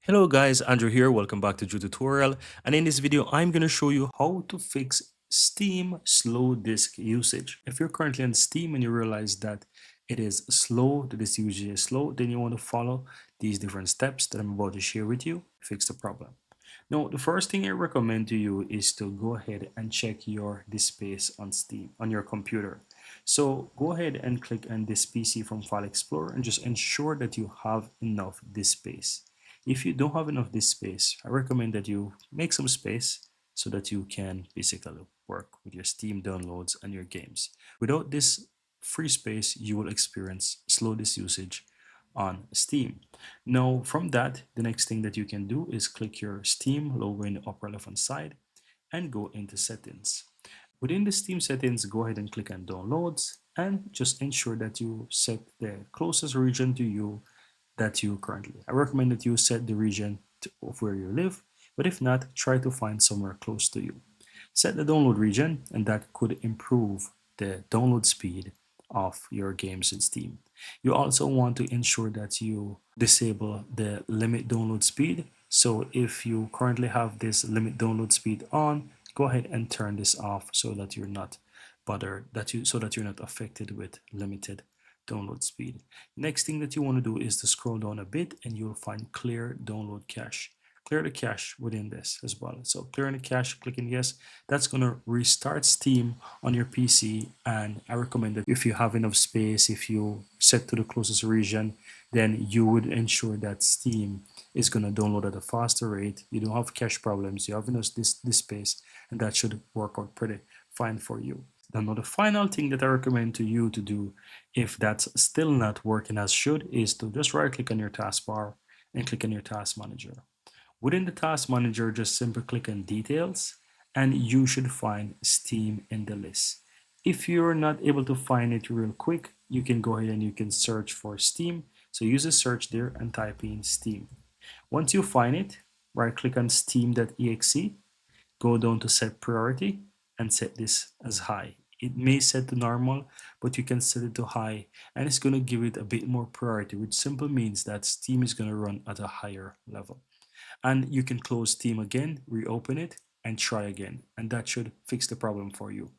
Hello guys, Andrew here. Welcome back to Drew Tutorial. And in this video, I'm going to show you how to fix Steam slow disk usage. If you're currently on Steam and you realize that it is slow, the disk usage is slow, then you want to follow these different steps that I'm about to share with you to fix the problem. Now, the first thing I recommend to you is to go ahead and check your disk space on Steam, on your computer. So go ahead and click on this PC from File Explorer and just ensure that you have enough disk space. If you don't have enough disk space, I recommend that you make some space so that you can basically work with your Steam downloads and your games. Without this free space, you will experience slow disk usage on Steam. Now, from that, the next thing that you can do is click your Steam logo in the upper left hand side and go into settings. Within the Steam settings, go ahead and click on downloads and just ensure that you set the closest region to you that you currently. I recommend that you set the region of where you live, but if not, try to find somewhere close to you. Set the download region, and that could improve the download speed of your games in Steam. You also want to ensure that you disable the limit download speed. So if you currently have this limit download speed on, go ahead and turn this off so that you're not bothered, so that you're not affected with limited download speed. Next thing that you want to do is to scroll down a bit and you'll find clear download cache. Clear the cache within this as well. So clearing the cache, clicking yes, that's going to restart Steam on your PC. And I recommend that if you have enough space, if you set to the closest region, then you would ensure that Steam is going to download at a faster rate. You don't have cache problems, you have enough this space, and that should work out pretty fine for you. Now, the final thing that I recommend to you to do if that's still not working as should is to just right click on your taskbar and click on your task manager. Within the task manager, just simply click on details and you should find Steam in the list. If you're not able to find it real quick, you can go ahead and you can search for Steam. So use the search there and type in Steam. Once you find it, right click on steam.exe, go down to set priority and set this as high. It may set to normal, but you can set it to high and it's going to give it a bit more priority, which simply means that Steam is going to run at a higher level. And you can close Steam again, reopen it, and try again. And that should fix the problem for you.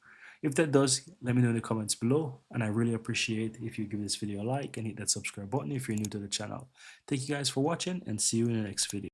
If that does, let me know in the comments below. And I really appreciate if you give this video a like and hit that subscribe button if you're new to the channel. Thank you guys for watching and see you in the next video.